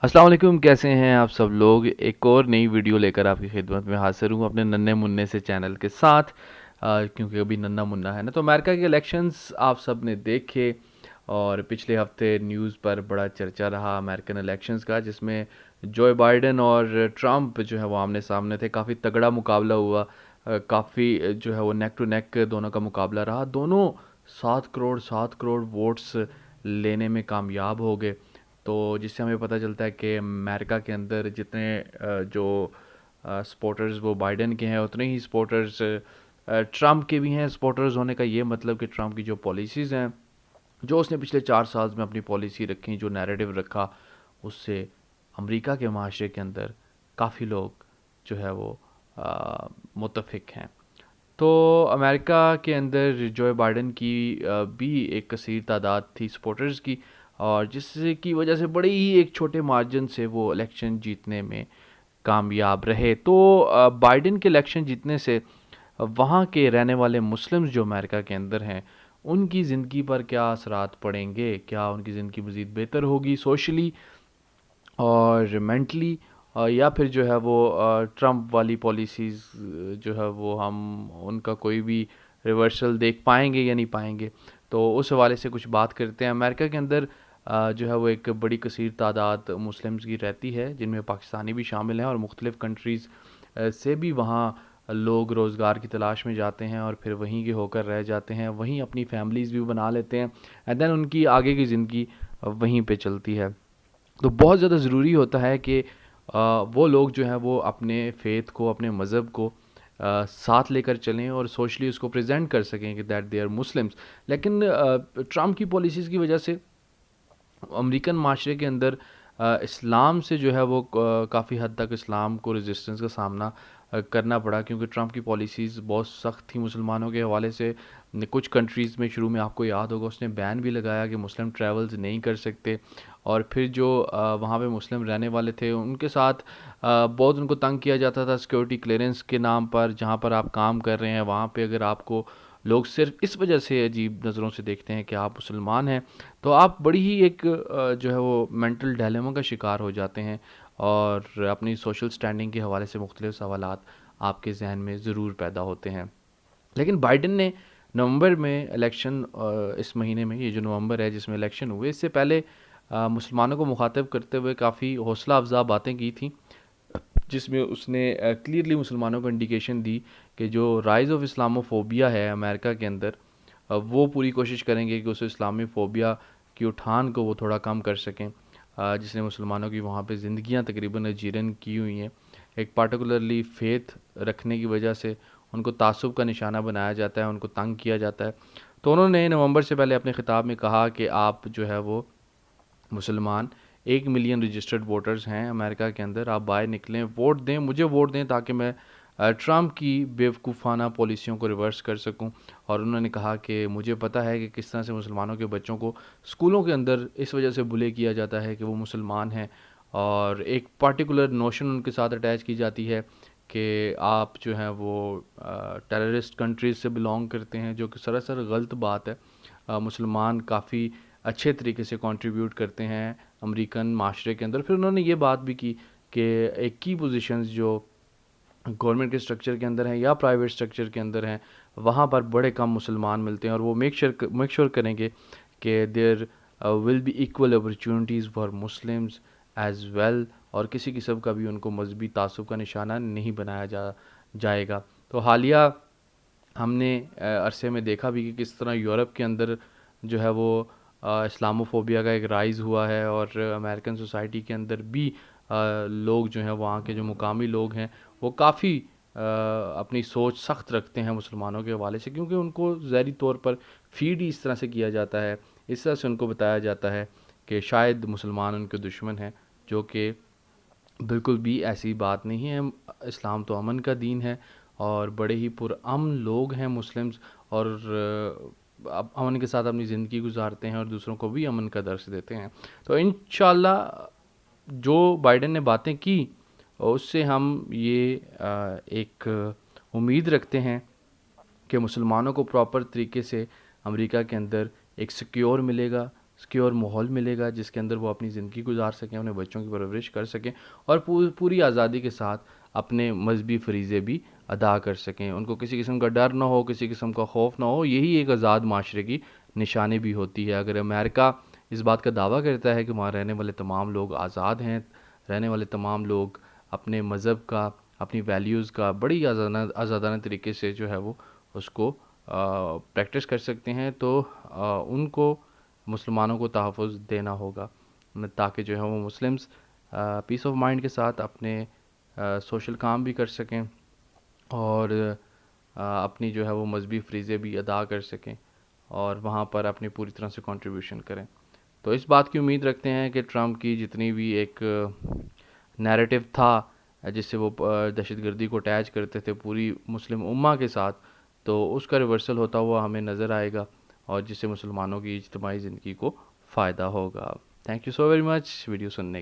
अस्सलाम वालेकुम, कैसे हैं आप सब लोग। एक और नई वीडियो लेकर आपकी खिदमत में हाजिर हूँ अपने नन्हे मुन्ने से चैनल के साथ। क्योंकि अभी नन्ना मुन्ना है ना, तो अमेरिका के इलेक्शंस आप सब ने देखे। और पिछले हफ्ते न्यूज़ पर बड़ा चर्चा रहा अमेरिकन इलेक्शंस का, जिसमें जो बाइडेन और ट्रम्प जो है वो आमने सामने थे। काफ़ी तगड़ा मुकाबला हुआ। काफ़ी जो है वो नेक टू नेक दोनों का मुकाबला रहा। दोनों 7 करोड़ वोट्स लेने में कामयाब हो गए। तो जिससे हमें पता चलता है कि अमेरिका के अंदर जितने जो सपोर्टर्स वो बाइडेन के हैं, उतने ही सपोर्टर्स ट्रम्प के भी हैं। सपोर्टर्स होने का ये मतलब कि ट्रम्प की जो पॉलिसीज़ हैं, जो उसने पिछले 4 साल में अपनी पॉलिसी रखी, जो नैरेटिव रखा, उससे अमेरिका के माशरे के अंदर काफ़ी लोग जो है वो मुतफिक हैं। तो अमेरिका के अंदर जो बाइडेन की भी एक कसीर तादाद थी सपोर्टर्स की, और जिससे की वजह से बड़े ही एक छोटे मार्जिन से वो इलेक्शन जीतने में कामयाब रहे। तो बाइडेन के इलेक्शन जीतने से वहाँ के रहने वाले मुस्लिम्स जो अमेरिका के अंदर हैं, उनकी ज़िंदगी पर क्या असरात पड़ेंगे, क्या उनकी ज़िंदगी मज़ीद बेहतर होगी सोशली और मेंटली, या फिर जो है वो ट्रम्प वाली पॉलिसीज़ जो है वो हम उनका कोई भी रिवर्सल देख पाएंगे या नहीं पाएंगे। तो उस हवाले से कुछ बात करते हैं। अमेरिका के अंदर जो है वो एक बड़ी कसीर तादाद मुस्लिम्स की रहती है, जिनमें पाकिस्तानी भी शामिल हैं, और मुख्तलिफ़ कंट्रीज़ से भी वहाँ लोग रोज़गार की तलाश में जाते हैं और फिर वहीं के होकर रह जाते हैं, वहीं अपनी फैमिलीज़ भी बना लेते हैं, एंड देन उनकी आगे की ज़िंदगी वहीं पे चलती है। तो बहुत ज़्यादा ज़रूरी होता है कि वो लोग जो हैं वो अपने फ़ेथ को, अपने मज़हब को साथ लेकर चलें और सोशली उसको प्रेजेंट कर सकें कि दैट दे आर मुस्लिम्स। लेकिन ट्रम्प की पॉलिसीज़ की वजह से अमेरिकन माशरे के अंदर इस्लाम से जो है वो काफ़ी हद तक इस्लाम को रेजिस्टेंस का सामना करना पड़ा, क्योंकि ट्रम्प की पॉलिसीज़ बहुत सख्त थी मुसलमानों के हवाले से। कुछ कंट्रीज़ में शुरू में आपको याद होगा उसने बैन भी लगाया कि मुस्लिम ट्रैवल्स नहीं कर सकते। और फिर जो वहाँ पे मुस्लिम रहने वाले थे उनके साथ बहुत उनको तंग किया जाता था सिक्योरिटी क्लियरेंस के नाम पर। जहाँ पर आप काम कर रहे हैं वहाँ पे अगर आपको लोग सिर्फ इस वजह से अजीब नज़रों से देखते हैं कि आप मुसलमान हैं, तो आप बड़ी ही एक जो है वो मेंटल डायलेमा का शिकार हो जाते हैं, और अपनी सोशल स्टैंडिंग के हवाले से मुख्तलिफ सवालात आपके जहन में ज़रूर पैदा होते हैं। लेकिन बाइडेन ने नवंबर में इलेक्शन, इस महीने में, ये जो नवंबर है जिसमें इलेक्शन हुए, इससे पहले मुसलमानों को मुखातिब करते हुए काफ़ी हौसला अफजा बातें की थी, जिसमें उसने क्लियरली मुसलमानों को इंडिकेशन दी कि जो राइज़ ऑफ इस्लामोफोबिया है अमेरिका के अंदर, वो पूरी कोशिश करेंगे कि उस इस्लामीफोबिया की उठान को वो थोड़ा कम कर सकें, जिसने मुसलमानों की वहाँ पे ज़िंदगियाँ तकरीबन जीरन की हुई हैं। एक पार्टिकुलरली फ़ेथ रखने की वजह से उनको तासुब का निशाना बनाया जाता है, उनको तंग किया जाता है। तो उन्होंने नवंबर से पहले अपने ख़िताब में कहा कि आप जो है वो मुसलमान 1 मिलियन रजिस्टर्ड वोटर्स हैं अमेरिका के अंदर, आप बाहर निकलें, वोट दें, मुझे वोट दें, ताकि मैं ट्रम्प की बेवकूफ़ाना पॉलिसियों को रिवर्स कर सकूं। और उन्होंने कहा कि मुझे पता है कि किस तरह से मुसलमानों के बच्चों को स्कूलों के अंदर इस वजह से बुले किया जाता है कि वो मुसलमान हैं, और एक पर्टिकुलर नोशन उनके साथ अटैच की जाती है कि आप जो हैं वो टेररिस्ट कंट्रीज़ से बिलोंग करते हैं, जो कि सरासर गलत बात है। मुसलमान काफ़ी अच्छे तरीके से कंट्रीब्यूट करते हैं अमेरिकन माशरे के अंदर। फिर उन्होंने ये बात भी की कि एक की पोजीशंस जो गवर्नमेंट के स्ट्रक्चर के अंदर हैं या प्राइवेट स्ट्रक्चर के अंदर हैं, वहाँ पर बड़े कम मुसलमान मिलते हैं, और वो मेक श्योर करेंगे कि there will be equal opportunities for Muslims as well, और किसी किस्म का भी उनको मजहबी तासुब का निशाना नहीं बनाया जाएगा। तो हालिया हमने अरसे में देखा भी कि किस तरह यूरोप के अंदर जो है वो इस्लामोफोबिया का एक राइज़ हुआ है, और अमेरिकन सोसाइटी के अंदर भी लोग जो हैं वहाँ के जो मुकामी लोग हैं वो काफ़ी अपनी सोच सख्त रखते हैं मुसलमानों के हवाले से, क्योंकि उनको ज़ाहरी तौर पर फीड ही इस तरह से किया जाता है, इस तरह से उनको बताया जाता है कि शायद मुसलमान उनके दुश्मन हैं, जो कि बिल्कुल भी ऐसी बात नहीं है। इस्लाम तो अमन का दीन है, और बड़े ही पुरअमन लोग हैं मुस्लिम्स, और अमन के साथ अपनी ज़िंदगी गुजारते हैं और दूसरों को भी अमन का दर्स देते हैं। तो इंशाल्लाह जो बाइडेन ने बातें की, उससे हम ये एक उम्मीद रखते हैं कि मुसलमानों को प्रॉपर तरीके से अमेरिका के अंदर एक सिक्योर मिलेगा, سکیور ماحول ملے گا جس کے اندر وہ اپنی زندگی گزار سکیں، اپنے بچوں کی پرورش کر سکیں اور پوری آزادی کے ساتھ اپنے مذہبی فریضے بھی ادا کر سکیں، ان کو کسی قسم کا ڈر نہ ہو، کسی قسم کا خوف نہ ہو۔ یہی ایک آزاد معاشرے کی نشانی بھی ہوتی ہے۔ اگر امریکہ اس بات کا دعویٰ کرتا ہے کہ وہاں رہنے والے تمام لوگ آزاد ہیں، رہنے والے تمام لوگ اپنے مذہب کا، اپنی ویلیوز کا بڑی آزادانہ طریقے سے جو ہے وہ اس کو پریکٹس کر سکتے ہیں، تو ان کو مسلمانوں کو تحفظ دینا ہوگا تاکہ جو ہے وہ مسلمز پیس آف مائنڈ کے ساتھ اپنے سوشل کام بھی کر سکیں اور اپنی جو ہے وہ مذہبی فریضے بھی ادا کر سکیں اور وہاں پر اپنی پوری طرح سے کنٹریبیوشن کریں۔ تو اس بات کی امید رکھتے ہیں کہ ٹرمپ کی جتنی بھی ایک نیریٹو تھا جس سے وہ دہشت گردی کو اٹیچ کرتے تھے پوری مسلم امہ کے ساتھ، تو اس کا ریورسل ہوتا ہوا ہمیں نظر آئے گا اور جس سے مسلمانوں کی اجتماعی زندگی کو فائدہ ہوگا۔ Thank you so very much video سننے